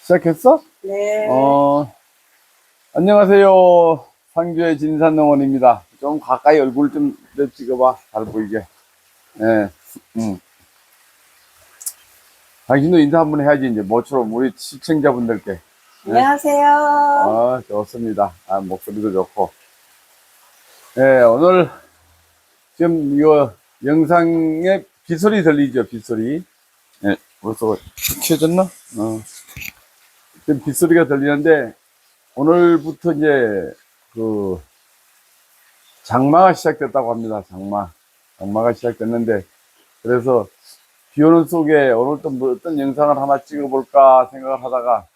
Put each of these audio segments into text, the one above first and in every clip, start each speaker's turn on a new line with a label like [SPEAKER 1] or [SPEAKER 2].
[SPEAKER 1] 시작했어?
[SPEAKER 2] 네.
[SPEAKER 1] 안녕하세요. 상주의 진산농원입니다. 좀 가까이 얼굴 좀 찍어봐. 잘 보이게. 네. 당신도 인사 한번 해야지, 이제. 모처럼 우리 시청자분들께.
[SPEAKER 2] 안녕하세요.
[SPEAKER 1] 좋습니다. 목소리도 좋고. 네, 오늘 지금 이거 영상에 빗소리 들리죠? 빗소리. 네, 벌써 켜졌나? 지금 빗소리가 들리는데, 오늘부터 이제 그 장마가 시작됐다고 합니다. 장마가 시작됐는데, 그래서 비 오는 속에 오늘 또 뭐 어떤 영상을 하나 찍어볼까 생각을 하다가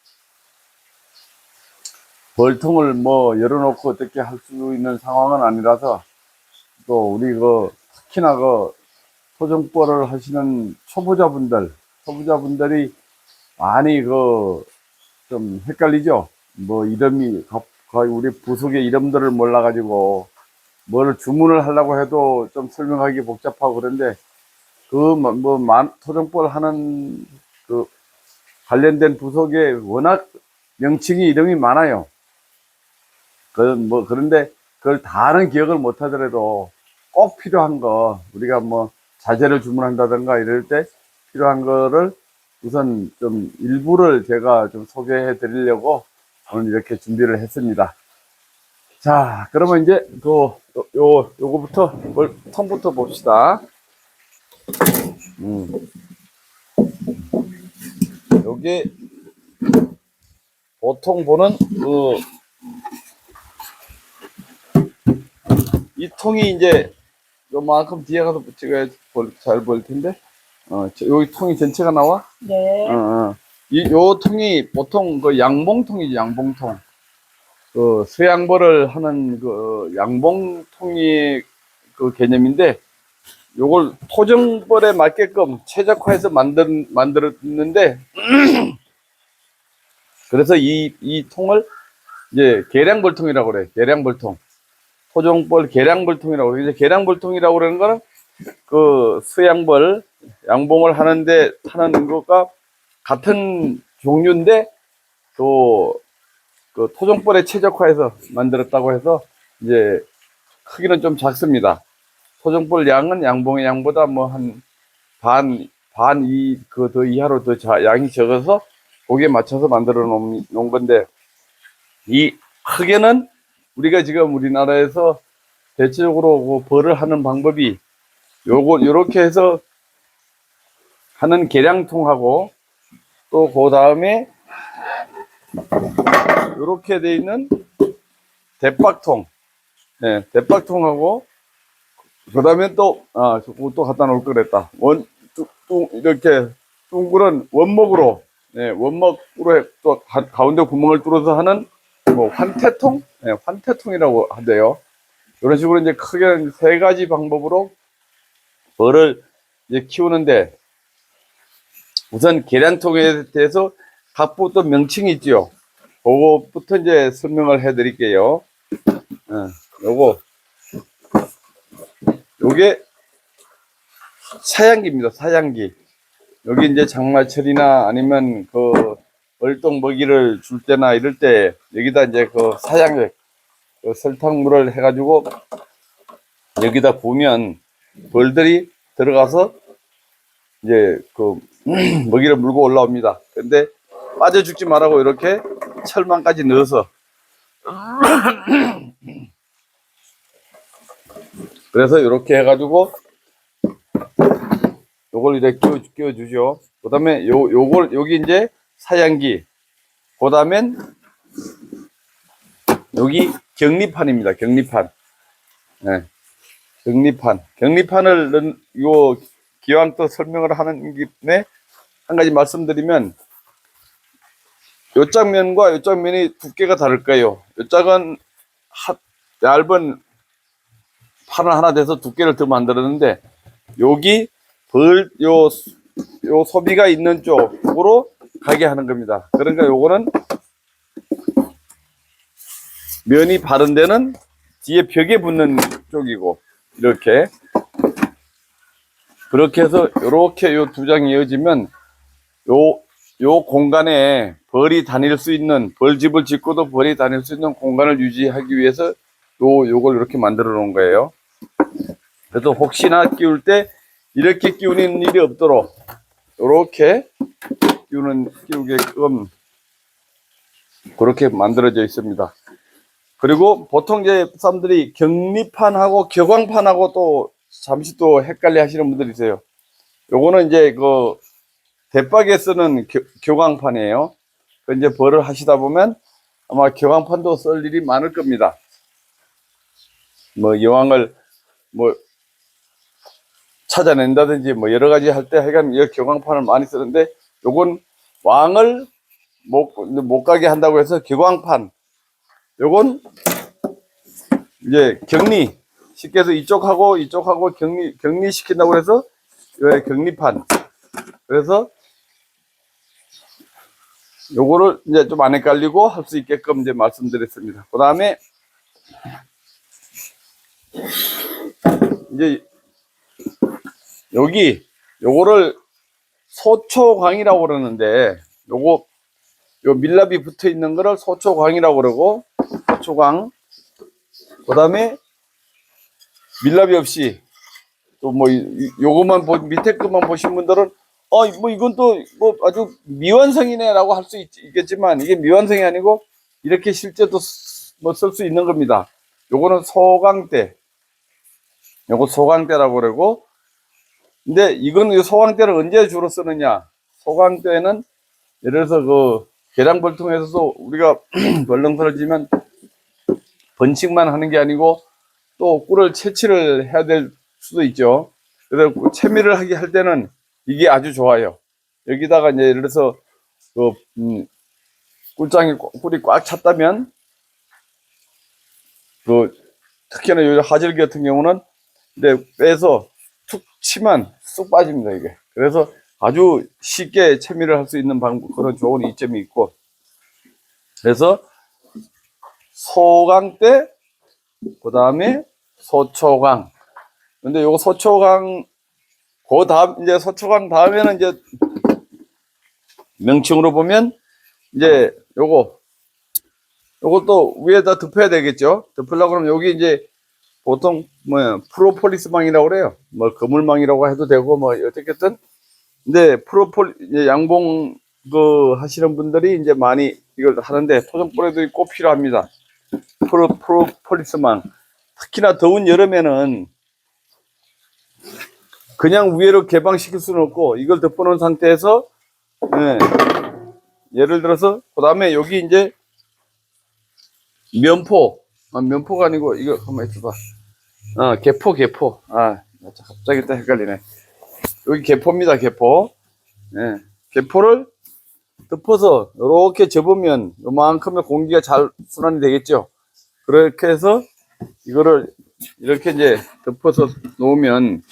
[SPEAKER 1] 벌통을 뭐 열어놓고 어떻게 할 수 있는 상황은 아니라서, 또 우리 특히나 토종벌을 하시는 초보자분들이 많이 좀 헷갈리죠. 뭐 이름이 거의 우리 부속의 이름들을 몰라가지고 뭐를 주문을 하려고 해도 좀 설명하기 복잡하고 그런데, 토종벌 하는 관련된 부속에 워낙 명칭이 이름이 많아요. 그런데 그걸 다는 기억을 못 하더라도 꼭 필요한 거, 우리가 뭐 자재를 주문한다든가 이럴 때 필요한 거를 우선 좀 일부를 제가 좀 소개해 드리려고 오늘 이렇게 준비를 했습니다. 자, 그러면 이제 요거부터 통부터 봅시다. 요게 보통 보는 이 통이 이제 요만큼 뒤에 가서 찍어야 잘 보일 텐데, 여기 통이 전체가 나와?
[SPEAKER 2] 네.
[SPEAKER 1] 요 통이 보통 양봉통이지, 양봉통. 수양벌을 하는 양봉통이 개념인데, 요걸 토종벌에 맞게끔 최적화해서 만들었는데, 그래서 이 통을 이제 계량벌통이라고 그래. 계량벌통. 토종벌 계량벌통이라고 그래. 이제 계량벌통이라고 그러는 거는 수양벌, 양봉을 하는 것과 같은 종류인데, 토종벌에 최적화해서 만들었다고 해서 이제 크기는 좀 작습니다. 토종벌 양은 양봉의 양보다 뭐 한 더 이하로 양이 적어서 거기에 맞춰서 만들어 놓은 건데, 이 크게는 우리가 지금 우리나라에서 대체적으로 벌을 하는 방법이 요렇게 해서 하는 계량통하고, 또 그 다음에 요렇게 돼 있는 대박통, 네, 대박통하고, 그 다음에 또 갖다 놓을 걸 그랬다. 이렇게 둥그런 원목으로, 네, 원목으로 또 가운데 구멍을 뚫어서 하는 뭐 환태통, 네, 환태통이라고 하대요. 이런 식으로 이제 크게 세 가지 방법으로 벌을 이제 키우는데, 우선 계량통에 대해서 각부 또 명칭이 있죠. 그거부터 이제 설명을 해 드릴게요. 요게 사양기입니다. 사양기. 여기 이제 장마철이나 아니면 월동 먹이를 줄 때나 이럴 때 여기다 이제 설탕물을 해가지고 여기다 부으면 벌들이 들어가서 이제 먹이를 물고 올라옵니다. 근데 빠져 죽지 말라고 이렇게 철망까지 넣어서 그래서 이렇게 해가지고 요걸 이렇게 끼워주죠. 그 다음에 여기 이제 사양기. 그 다음엔 여기 격리판입니다. 격리판. 네. 격리판을 기왕 또 설명을 하는 김에 한 가지 말씀드리면, 요 짝면과 요 짝면이 두께가 다를 거예요. 요 짝은 얇은 판을 하나 대서 두께를 더 만들었는데, 여기 요 소비가 있는 쪽으로 가게 하는 겁니다. 그러니까 요거는 면이 바른 데는 뒤에 벽에 붙는 쪽이고, 그렇게 해서 요렇게 요 두 장이 이어지면 요 공간에 벌이 다닐 수 있는, 벌집을 짓고도 벌이 다닐 수 있는 공간을 유지하기 위해서 요걸 이렇게 만들어 놓은 거예요. 그래서 혹시나 끼울 때 이렇게 끼우는 일이 없도록 이렇게 끼우게끔 그렇게 만들어져 있습니다. 그리고 보통 이제 사람들이 격리판하고 격광판하고 또 잠시 또 헷갈려 하시는 분들이 있어요. 요거는 이제 그 대박에 쓰는 격광판이에요. 그 이제 벌을 하시다 보면 아마 격광판도 쓸 일이 많을 겁니다. 뭐 여왕을 뭐 찾아낸다든지 뭐 여러 가지 할 때 하여간 이 격광판을 많이 쓰는데, 요건 왕을 못 가게 한다고 해서 격광판, 요건 이제 격리, 쉽게 해서 이쪽하고 격리시킨다고 해서 격리판. 그래서 요거를 이제 좀 안 헷갈리고 할 수 있게끔 이제 말씀드렸습니다. 그 다음에 이제 요거를 소초광이라고 그러는데, 요 밀랍이 붙어 있는 거를 소초광이라고 그러고, 소초광. 그 다음에 밀랍이 없이 또 뭐 요것만 밑에 것만 보신 분들은 뭐 이건 또 뭐 아주 미완성이네라고 할 수 있겠지만, 이게 미완성이 아니고 이렇게 실제도 뭐 쓸 수 있는 겁니다. 요거는 소광대, 요거 소광대라고 그러고, 근데 이거는 소광대를 언제 주로 쓰느냐? 소광대는 예를 들어서 그 계량벌통에서도 우리가 벌렁선을 지면 번식만 하는 게 아니고 또 꿀을 채취를 해야 될 수도 있죠. 그래서 채미를 하게 할 때는 이게 아주 좋아요. 여기다가 이제 예를 들어서 그 꿀장이 꿀이 꽉 찼다면, 그 특히나 요 하절기 같은 경우는 근데 빼서 툭 치면 쑥 빠집니다, 이게. 그래서 아주 쉽게 채미를 할 수 있는 그런 좋은 이점이 있고, 그래서 소광대, 그 다음에 소초광. 근데 요거 소초광, 그 다음, 이제 소초광 다음에는 이제 명칭으로 보면 이제 요것도 위에다 덮어야 되겠죠. 덮으려고 그러면 여기 이제 보통 프로폴리스망이라고 그래요. 뭐 거물망이라고 해도 되고 뭐 어떻게든. 근데 이제 양봉 하시는 분들이 이제 많이 이걸 하는데, 토종벌에도 꼭 필요합니다. 프로폴리스망. 특히나 더운 여름에는 그냥 위로 개방시킬 수는 없고 이걸 덮어놓은 상태에서, 예를 들어서 그 다음에 여기 이제 면포가 아니고 이거 한번 있어봐. 개포. 갑자기 또 헷갈리네. 여기 개포입니다, 개포. 개포를 덮어서 이렇게 접으면 요만큼의 공기가 잘 순환이 되겠죠. 그렇게 해서 이거를 이렇게 이제 덮어서 놓으면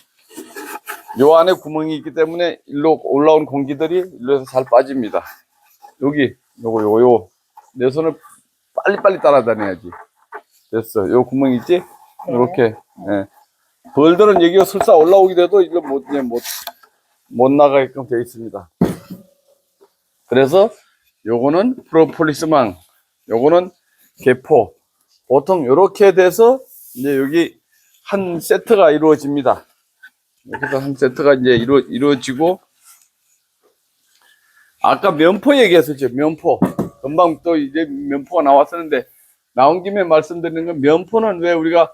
[SPEAKER 1] 요 안에 구멍이 있기 때문에 일로 올라온 공기들이 일로서 잘 빠집니다. 여기 요거 내 손을 빨리빨리 따라다녀야지. 됐어. 요 구멍 있지? 이렇게. 벌들은 여기가 설사 올라오게 돼도 일로 못 나가게끔 되어 있습니다. 그래서 요거는 프로폴리스망, 요거는 개포. 보통 요렇게 돼서 이제 여기 한 세트가 이루어집니다. 이렇게 해서 한 세트가 이제 이루어지고, 아까 면포 얘기했었죠. 면포. 금방 또 이제 면포가 나왔었는데, 나온 김에 말씀드리는 건, 면포는 왜 우리가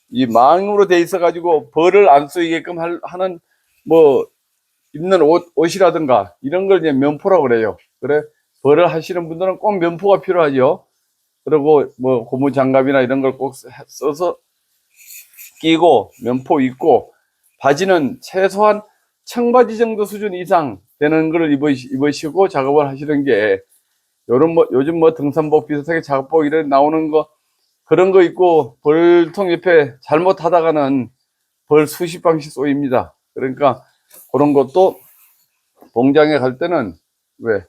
[SPEAKER 1] 이 망으로 돼 있어가지고 벌을 안 쏘이게끔 하는 뭐 입는 옷이라든가 이런 걸 이제 면포라고 그래요. 그래, 벌을 하시는 분들은 꼭 면포가 필요하죠. 그리고 뭐 고무 장갑이나 이런 걸 꼭 써서 끼고 면포 입고, 바지는 최소한 청바지 정도 수준 이상 되는 걸 입으시고 작업을 하시는 게, 요즘 등산복 비슷하게 작업복 이런 나오는 거, 그런 거 입고 벌통 옆에 잘못하다가는 벌 수십 방씩 쏘입니다. 그러니까 그런 것도 봉장에 갈 때는 왜?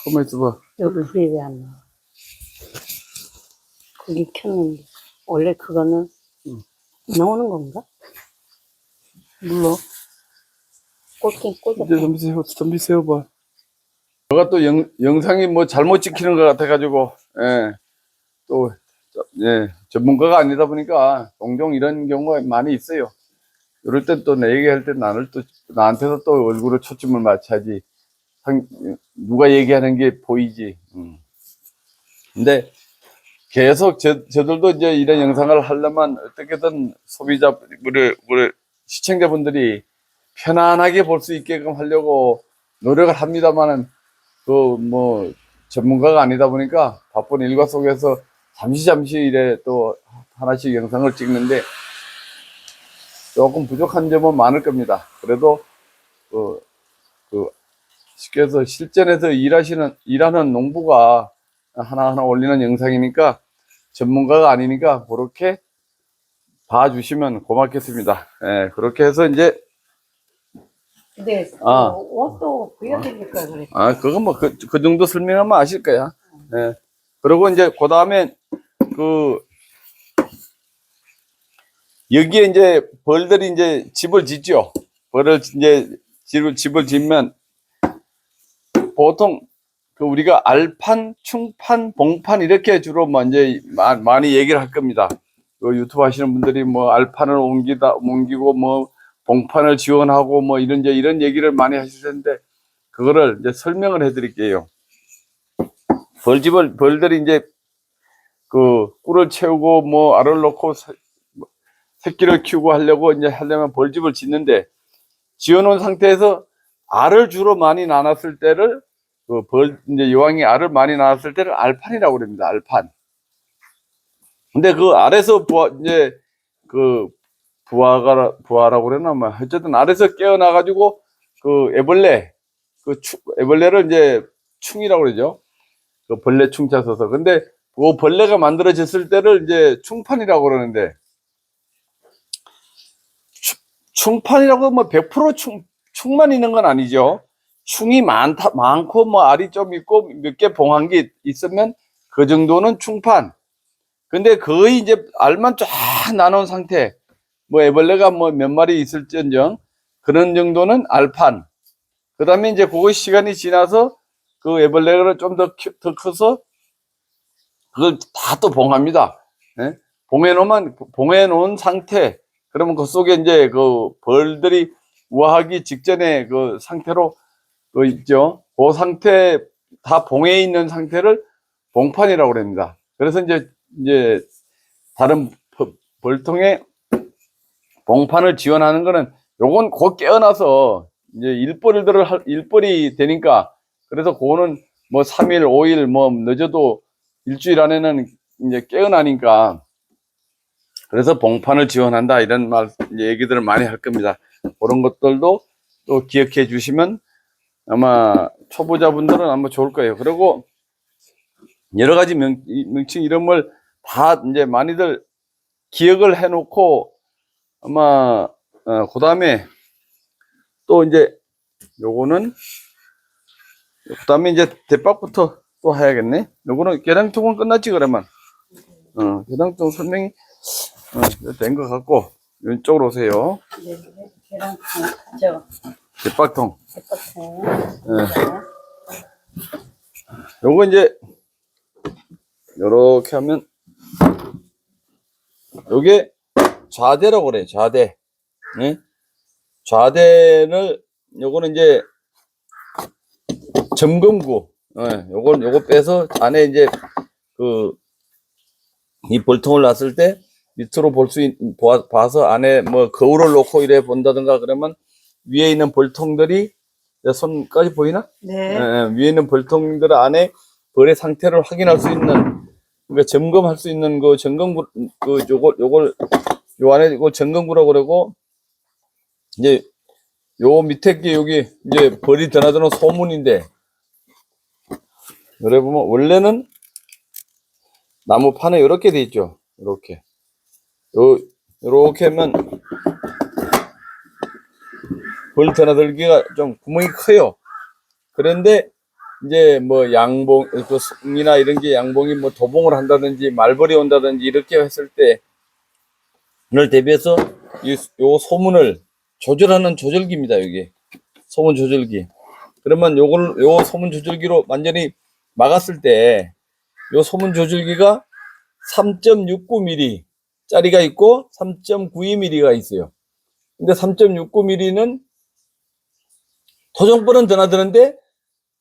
[SPEAKER 1] 가만 있어봐.
[SPEAKER 2] 여기 불이 왜 안 나와? 거기 켰는데. 원래 그거는 나오는 건가? 물론 꽂긴 꽂았다.
[SPEAKER 1] 이제 좀 세워봐. 너가 또 영상이 뭐 잘못 찍히는 것 같아가지고, 예, 또, 예, 전문가가 아니다 보니까 종종 이런 경우가 많이 있어요. 이럴 땐 또 내 얘기할 때 나한테도 또 얼굴에 초점을 맞춰야지. 누가 얘기하는 게 보이지. 근데 계속 저들도 이제 이런 영상을 하려면 어떻게든 우리 시청자분들이 편안하게 볼 수 있게끔 하려고 노력을 합니다만은, 전문가가 아니다 보니까 바쁜 일과 속에서 잠시 이래 또 하나씩 영상을 찍는데 조금 부족한 점은 많을 겁니다. 그래도, 쉽게 해서 실전에서 일하는 농부가 하나하나 올리는 영상이니까 전문가가 아니니까 그렇게 봐주시면 고맙겠습니다. 예, 그렇게 해서 이제,
[SPEAKER 2] 근데
[SPEAKER 1] 아.
[SPEAKER 2] 옷도 보여드릴 걸 그랬어.
[SPEAKER 1] 그건 뭐, 그 정도 설명하면 아실 거야. 예. 그리고 이제, 그 다음에, 여기에 이제 벌들이 이제 집을 짓죠. 벌을 이제 집을 짓면 보통 우리가 알판, 충판, 봉판 이렇게 주로 이제 많이 얘기를 할 겁니다. 유튜브 하시는 분들이 뭐 알판을 옮기고 뭐 봉판을 지원하고 뭐 이런 얘기를 많이 하실 텐데 그거를 이제 설명을 해드릴게요. 벌들이 이제 꿀을 채우고 뭐 알을 놓고 새끼를 키우고 하려면 벌집을 짓는데 지어놓은 상태에서 알을 주로 많이 낳았을 때를 이제 여왕이 알을 많이 낳았을 때를 알판이라고 그럽니다. 알판. 근데 그 알에서 이제 부화라고 그러나 뭐 어쨌든 알에서 깨어나가지고 애벌레를 이제 충이라고 그러죠. 벌레 충자 써서. 근데 그 벌레가 만들어졌을 때를 이제 충판이라고 그러는데 충판이라고 뭐 100% 충만 있는 건 아니죠. 충이 많고 뭐 알이 좀 있고 몇 개 봉한 게 있으면 그 정도는 충판. 근데 거의 이제 알만 쫙 나눈 상태, 뭐 애벌레가 뭐 몇 마리 있을지언정 그런 정도는 알판. 그 다음에 이제 그거 시간이 지나서 그 애벌레가 좀 더 커서 그걸 다 또 봉합니다. 예? 봉해놓은 상태. 그러면 그 속에 이제 벌들이 우아하기 직전에 그 상태로 있죠. 그 상태 다 봉해 있는 상태를 봉판이라고 합니다. 그래서 이제 다른 벌통에 봉판을 지원하는 거는 요건 곧 깨어나서 이제 일벌이 되니까 그래서 그거는 뭐 3일, 5일 뭐 늦어도 일주일 안에는 이제 깨어나니까 그래서 봉판을 지원한다 이런 이제 얘기들을 많이 할 겁니다. 그런 것들도 또 기억해 주시면 아마 초보자분들은 아마 좋을 거예요. 그리고 여러 가지 명칭 이름을 다 이제 많이들 기억을 해 놓고 아마 그 다음에 또 이제 요거는 그 다음에 이제 대박부터 또 해야겠네. 요거는 계량통은 끝났지 그러면 계량통 설명이 된 것 같고 왼쪽으로 오세요.
[SPEAKER 2] 네, 계란 저
[SPEAKER 1] 대박통.
[SPEAKER 2] 대박통.
[SPEAKER 1] 요거 이제 요렇게 하면 요게 좌대라고 그래. 좌대. 네? 좌대를 요거는 이제 점검구. 요거 빼서 안에 이제 이 벌통을 놨을 때 밑으로 봐서 안에 뭐 거울을 놓고 이래 본다든가 그러면 위에 있는 벌통들이 손까지 보이나?
[SPEAKER 2] 네.
[SPEAKER 1] 위에 있는 벌통들 안에 벌의 상태를 확인할 수 있는 그러니까 점검할 수 있는 그 점검구 요 안에 이거 점검구라고 그러고 이제 요 밑에 게 여기 이제 벌이 드나드는 소문인데 여기 보면 원래는 나무판에 이렇게 돼 있죠. 이렇게 요렇게 하면 벌 드나들기가 좀 구멍이 커요. 그런데 이제 뭐 송이나 이런 게 양봉이 뭐 도봉을 한다든지 말벌이 온다든지 이렇게 했을 때
[SPEAKER 3] 대비해서 요 소문을 조절하는 조절기입니다. 여기 소문 조절기. 그러면 요 소문 조절기로 완전히 막았을 때 요 소문 조절기가 3.69mm 짜리가 있고 3.92mm가 있어요. 근데 3.69mm는 토종벌은 드나드는데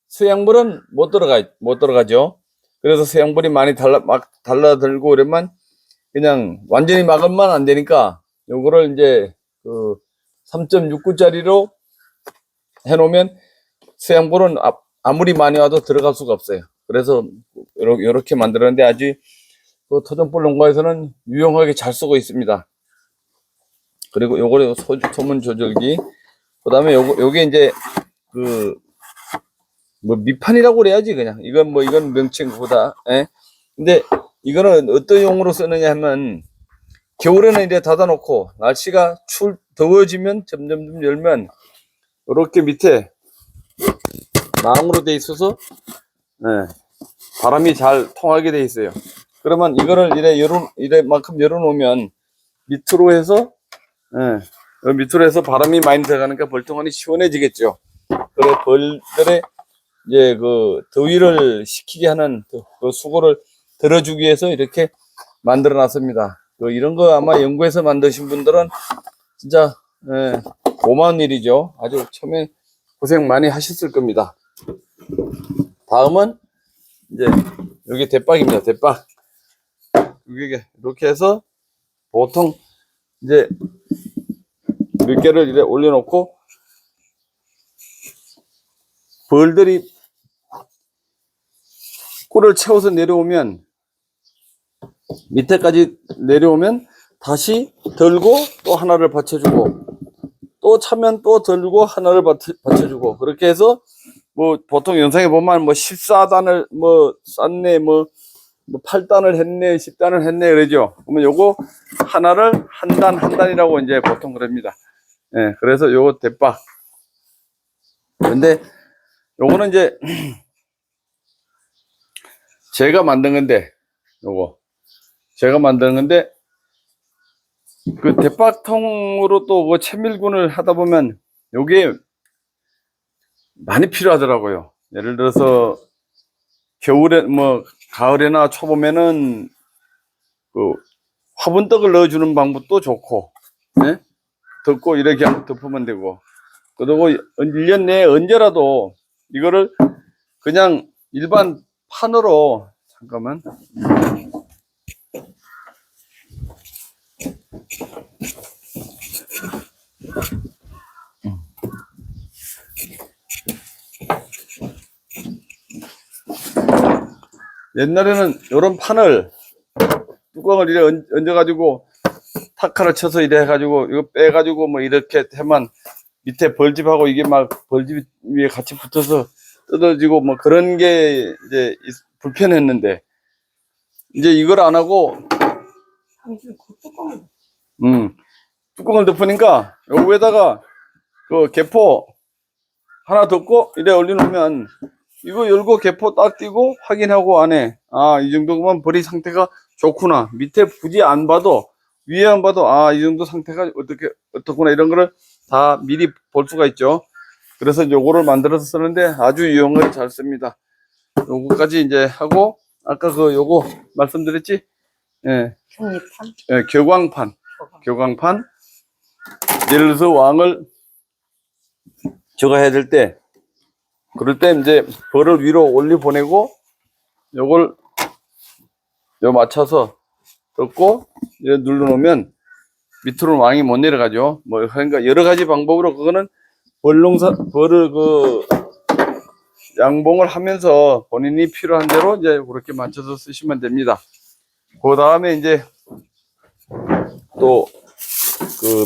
[SPEAKER 3] 수양벌은 못 들어가죠. 그래서 수양벌이 많이 달라들고 그러면 그냥 완전히 막으면 안 되니까 요거를 이제 그 3.69짜리로 해놓으면 수양벌은 아무리 많이 와도 들어갈 수가 없어요. 그래서 요렇게 만들었는데 아주 그 토종벌 농가에서는 유용하게 잘 쓰고 있습니다. 그리고 요거를 소문 조절기. 그 다음에 요게 이제 뭐 밑판이라고 그래야지 그냥. 이건 명칭보다. 예. 근데 이거는 어떤 용으로 쓰느냐 하면 겨울에는 이제 닫아놓고 날씨가 더워지면 점점 열면 이렇게 밑에 망으로 돼 있어서 예, 바람이 잘 통하게 돼 있어요. 그러면 이거를 이래만큼 열어놓으면 밑으로 해서 밑으로 해서 바람이 많이 들어가니까 벌통안이 시원해지겠죠. 그래 벌들의 이제 그 더위를 식히게 하는 그 수고를 덜어주기 위해서 이렇게 만들어 놨습니다. 이런 거 아마 연구해서 만드신 분들은 진짜 고마운 일이죠. 아주 처음에 고생 많이 하셨을 겁니다. 다음은 이제 여기 대박입니다. 대박. 여기 이렇게 해서 보통 이제 몇 개를 이렇게 올려놓고 벌들이 꿀을 채워서 내려오면 밑에까지 내려오면 다시 들고 또 하나를 받쳐주고 또 차면 또 들고 하나를 받쳐주고 그렇게 해서 뭐 보통 영상에 보면 뭐 14단을 뭐 쌌네 뭐 8단을 했네 10단을 했네 그러죠. 그러면 요거 하나를 한 단이라고 이제 보통 그럽니다. 예, 그래서 요거 대박. 근데 요거는 이제 제가 만든 건데 제가 만든 건데 그 대박통으로 또 그 채밀군을 하다 보면 요게 많이 필요하더라고요. 예를 들어서 겨울에 뭐 가을이나 초봄에는 그 화분떡을 넣어주는 방법도 좋고, 네? 덮고 이렇게 덮으면 되고, 그리고 1년 내에 언제라도 이거를 그냥 일반 판으로 잠깐만. 옛날에는 이런 판을 뚜껑을 이렇게 얹어가지고 타카를 쳐서 이래 해가지고 이거 빼가지고 뭐 이렇게 하면 밑에 벌집하고 이게 막 벌집 위에 같이 붙어서 뜯어지고 뭐 그런 게 이제 불편했는데 이제 이걸 안 하고 뚜껑을 덮으니까 요 위에다가 그 개포 하나 덮고 이래 올려놓으면 이거 열고 개포 딱 띄고 확인하고 안에 이 정도면 벌이 상태가 좋구나. 밑에 굳이 안 봐도 위에 안 봐도 이 정도 상태가 어떻구나 이런 거를 다 미리 볼 수가 있죠. 그래서 요거를 만들어서 쓰는데 아주 유용하게 잘 씁니다. 요거까지 이제 하고 아까 요거 말씀드렸지? 예.
[SPEAKER 2] 격리판?
[SPEAKER 1] 예, 교광판. 예를 들어서 왕을 저거 해야 될 때 그럴 때 이제 벌을 위로 올려 보내고 요걸 맞춰서 덮고 이렇게 눌러 놓으면 밑으로 왕이 못 내려가죠. 뭐 그러니까 여러 가지 방법으로 그거는 벌을 양봉을 하면서 본인이 필요한 대로 이제 그렇게 맞춰서 쓰시면 됩니다. 그 다음에 이제 또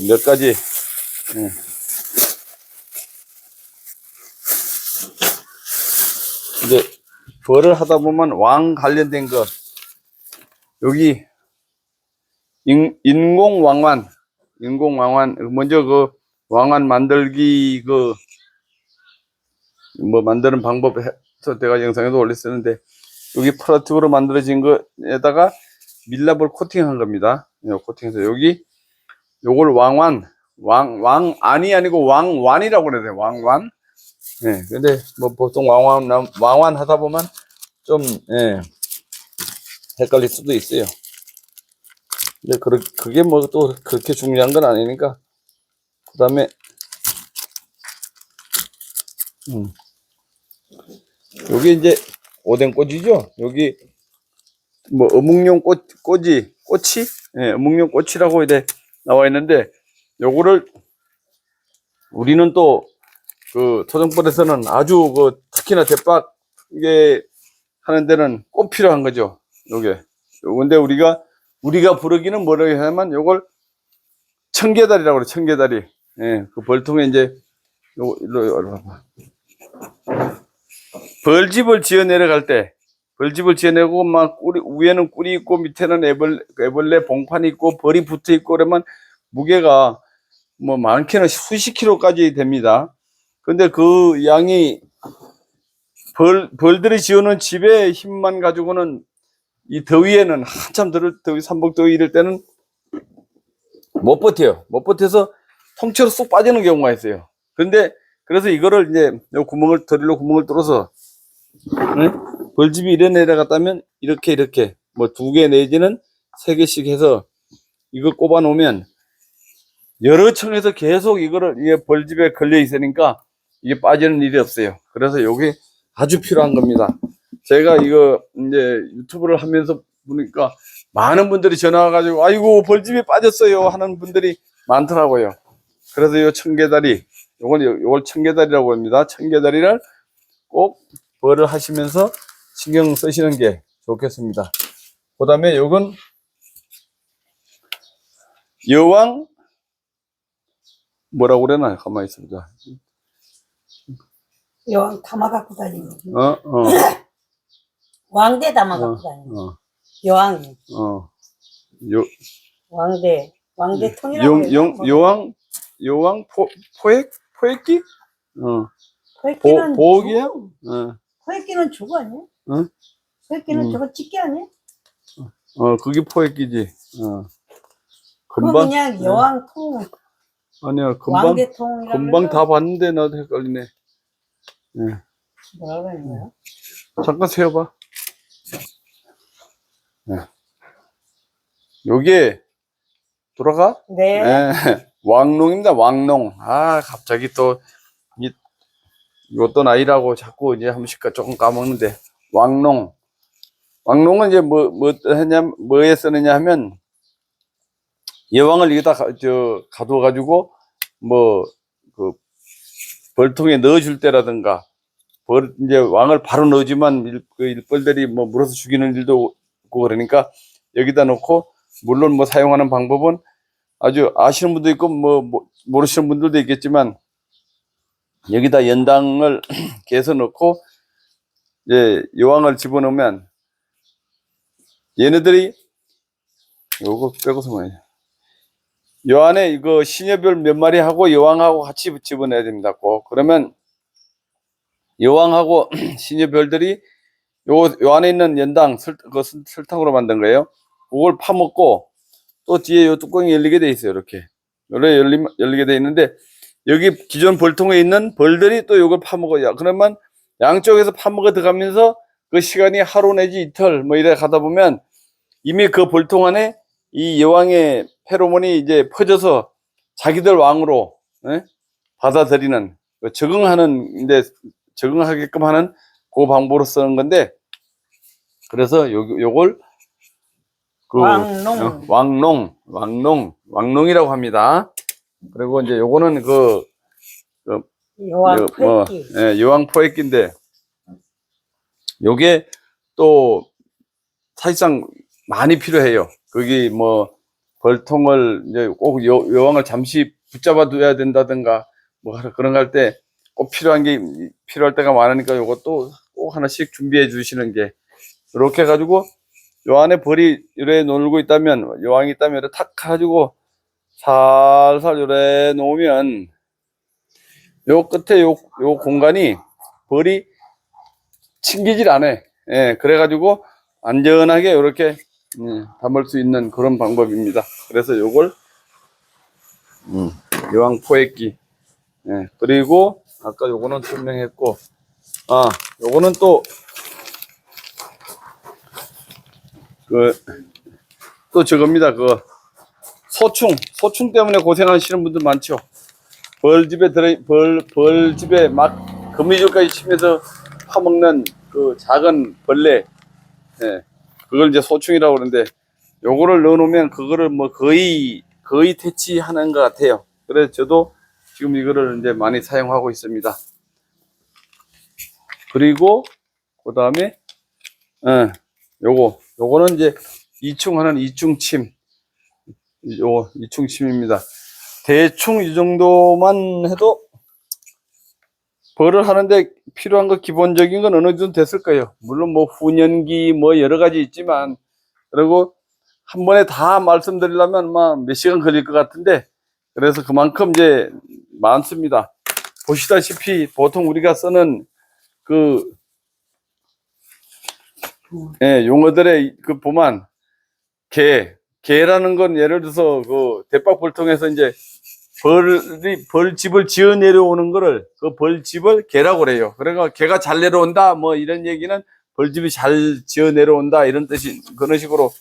[SPEAKER 1] 몇 가지 이제 벌을 하다 보면 왕 관련된 거 여기 인공왕관 먼저 그 왕관 만들기 뭐 만드는 방법에서 제가 영상에도 올렸었는데 여기 플라스틱으로 만들어진 거에다가 밀랍을 코팅한 겁니다. 코팅해서 여기 요걸 왕안이 아니고 왕완이라고 그래야 돼. 왕완. 예. 근데 뭐 보통 왕완 하다 보면 좀, 예, 헷갈릴 수도 있어요. 근데 그게 뭐 또 그렇게 중요한 건 아니니까. 그 다음에, 여기 이제 오뎅꼬지죠? 여기 뭐 어묵용 꼬치? 예, 어묵용 꼬치라고 이제 나와 있는데, 요거를 우리는 또 그 토종벌에서는 아주 그 특히나 대박 이게 하는 데는 꼭 필요한 거죠. 요게. 근데 우리가 부르기는 뭐라고 하냐면 요걸 청개다리라고 그래. 청개다리. 예, 그 벌통에 이제 일로 봐봐. 벌집을 지어 내려갈 때, 벌집을 지어 내고 막 위에는 꿀이 있고 밑에는 애벌레 봉판이 있고 벌이 붙어 있고 그러면 무게가 뭐 많게는 수십 킬로까지 됩니다. 근데 그 양이 벌들이 지어놓은 집의 힘만 가지고는 이 더위에는 한참 더위, 삼복더위 이럴 때는 못 버텨요. 못 버텨서 통째로 쏙 빠지는 경우가 있어요. 근데 그래서 이거를 이제 요 드릴로 구멍을 뚫어서, 네? 벌집이 이래 내려갔다면 이렇게 뭐 2개 내지는 3개씩 해서 이거 꼽아 놓으면 여러 층에서 계속 이게 벌집에 걸려 있으니까 이게 빠지는 일이 없어요. 그래서 요게 아주 필요한 겁니다. 제가 이거 이제 유튜브를 하면서 보니까 많은 분들이 전화 와가지고 아이고 벌집에 빠졌어요 하는 분들이 많더라고요. 그래서 요 청개다리, 요걸 청개다리라고 합니다. 청개다리를 꼭 벌을 하시면서 신경 쓰시는 게 좋겠습니다. 그 다음에 요건 여왕 뭐라고 그러나 가만히 있어보자.
[SPEAKER 2] 여왕 담아 갖고 다니는. 왕대 담아 갖고 다니는. 여왕이. 왕대 통이라고 해요.
[SPEAKER 1] 여왕 포획기?
[SPEAKER 2] 포획기는
[SPEAKER 1] 보기야?
[SPEAKER 2] 포획기는 저거 아니야? 포획기는 저거 집게 아니야?
[SPEAKER 1] 그게 포획기지.
[SPEAKER 2] 그거 그냥 여왕 통.
[SPEAKER 1] 아니야, 금방 다 봤는데 나도 헷갈리네. 예.
[SPEAKER 2] 뭐라고 하는 거야?
[SPEAKER 1] 잠깐 세워봐. 네. 요게 돌아가?
[SPEAKER 2] 네.
[SPEAKER 1] 네. 왕농입니다. 왕농. 아, 갑자기 또 이것도 나이라고 자꾸 이제 한 번씩 조금 까먹는데 왕농. 왕농은 이제 뭐에 쓰느냐 하면 여왕을 여기다 가둬 가지고 그 벌통에 넣어줄 때라든가 이제 왕을 바로 넣어주면 일벌들이 뭐 물어서 죽이는 일도 있고 그러니까 여기다 놓고 물론 뭐 사용하는 방법은 아주 아시는 분도 있고 모르시는 분들도 있겠지만 여기다 연당을 개서 넣고 이제 여왕을 집어넣으면 얘네들이 요거 빼고서 뭐야 요 안에 이거 시녀별 몇 마리 하고 여왕하고 같이 집어넣어야 됩니다. 꼭 그러면 여왕하고 시녀별들이 요 안에 있는 연당 설탕으로 만든 거예요. 그걸 파먹고 또 뒤에 요 뚜껑이 열리게 돼 있어요. 이렇게 열리게 돼 있는데 여기 기존 벌통에 있는 벌들이 또 요걸 파먹어요. 그러면 양쪽에서 파먹어 들어가면서 그 시간이 하루 내지 이틀 뭐 이래 가다 보면 이미 그 벌통 안에 이 여왕의 페로몬이 이제 퍼져서 자기들 왕으로 받아들이는 적응하게끔 하는 그 방법으로 쓰는 건데 그래서 요걸 왕농이라고 합니다. 그리고 이제 요거는
[SPEAKER 2] 여왕 포획기.
[SPEAKER 1] 여왕 포획기인데 요게 또 사실상 많이 필요해요. 거기 뭐 벌통을 이제 꼭 여왕을 잠시 붙잡아 둬야 된다든가 뭐 그런 거 할 때 꼭 필요할 때가 많으니까 요것도 꼭 하나씩 준비해 주시는 게 이렇게 해가지고 요 안에 벌이 이래 놀고 있다면 여왕이 있다면 이렇게 탁 가지고 살살 이래 놓으면 요 끝에 요 공간이 벌이 튕기질 않아. 예, 그래가지고 안전하게 이렇게 담을 수 있는 그런 방법입니다. 그래서 요걸 여왕 포획기. 예, 그리고 아까 요거는 설명했고, 아, 요거는 또 또 저겁니다. 소충 때문에 고생하시는 분들 많죠. 벌집에 막 거미줄까지 치면서 파먹는 그 작은 벌레. 예, 그걸 이제 소충이라고 그러는데, 요거를 넣어놓으면 그거를 뭐 거의 퇴치하는 것 같아요. 그래서 저도 지금 이거를 이제 많이 사용하고 있습니다. 그리고, 그 다음에, 요거는 이제 이충하는 이충침. 이충침입니다. 대충 이 정도만 해도 벌을 하는데 필요한 거 기본적인 건 어느 정도 됐을 거예요. 물론 뭐 훈연기 뭐 여러 가지 있지만, 그리고 한 번에 다 말씀드리려면 막 몇 시간 걸릴 것 같은데, 그래서 그만큼 이제 많습니다. 보시다시피 보통 우리가 쓰는 용어들의 보면 개라는 건 예를 들어서 대박벌통에서 이제 벌집을 지어 내려오는 거를 그 벌집을 개라고 그래요. 그러니까 개가 잘 내려온다 뭐 이런 얘기는 벌집이 잘 지어 내려온다 이런 뜻이 그런 식으로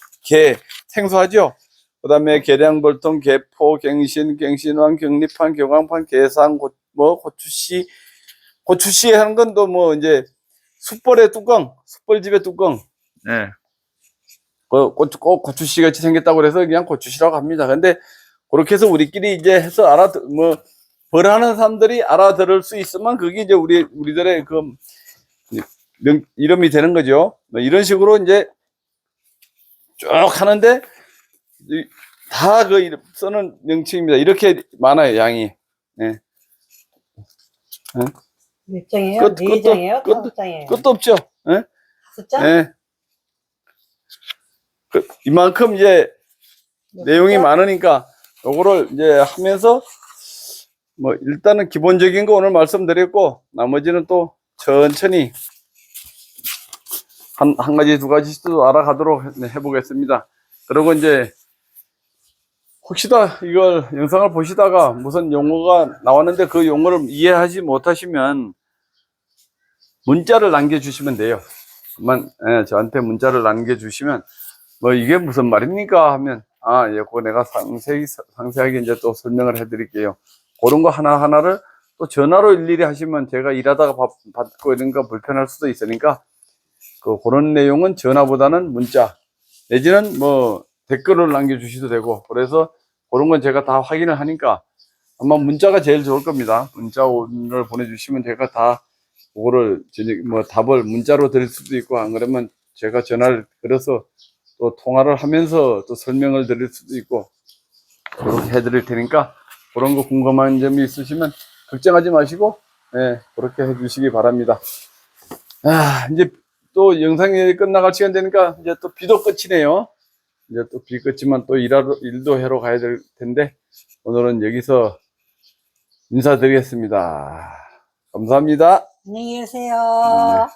[SPEAKER 1] 생소하죠. 그 다음에 계량벌통, 개포, 갱신왕, 경리판, 경광판, 개상, 고추씨 하는 건 또 뭐 이제 숯벌의 뚜껑, 숯벌집의 뚜껑. 네. 꼭 고추씨 같이 생겼다고 그래서 그냥 고추씨라고 합니다. 근데 그렇게 해서 우리끼리 이제 해서 벌하는 사람들이 알아들을 수 있으면 그게 이제 우리들의 이름이 되는 거죠. 이런 식으로 이제 쭉 하는데 다 쓰는 명칭입니다. 이렇게 많아요, 양이. 네.
[SPEAKER 2] 몇 장이에요? 네 장이에요? 다섯 장이에요?
[SPEAKER 1] 끝도 없죠. 네?
[SPEAKER 2] 다섯 장?
[SPEAKER 1] 네. 이만큼 이제 내용이 많으니까 요거를 이제 하면서 뭐 일단은 기본적인 거 오늘 말씀드렸고 나머지는 또 천천히 한 가지 두 가지씩 또 알아가도록 해보겠습니다. 그리고 이제 혹시나 이걸 영상을 보시다가 무슨 용어가 나왔는데 그 용어를 이해하지 못하시면 문자를 남겨주시면 돼요. 저한테 문자를 남겨주시면 뭐 이게 무슨 말입니까 하면 그거 내가 상세하게 이제 또 설명을 해드릴게요. 그런 거 하나하나를 또 전화로 일일이 하시면 제가 일하다가 받고 이런 거 불편할 수도 있으니까 그런 내용은 전화보다는 문자 내지는 뭐 댓글을 남겨주셔도 되고, 그래서 그런 건 제가 다 확인을 하니까 아마 문자가 제일 좋을 겁니다. 문자를 보내주시면 제가 다 그거를 뭐 답을 문자로 드릴 수도 있고, 안 그러면 제가 전화를 걸어서 또 통화를 하면서 또 설명을 드릴 수도 있고 그렇게 해드릴 테니까 그런 거 궁금한 점이 있으시면 걱정하지 마시고 그렇게 해주시기 바랍니다. 이제 또 영상이 끝나갈 시간 되니까 이제 또 비도 끝이네요. 이제 또 비 끝이면 또 일도 하러 가야 될 텐데 오늘은 여기서 인사드리겠습니다. 감사합니다.
[SPEAKER 2] 안녕히 계세요.
[SPEAKER 1] 네.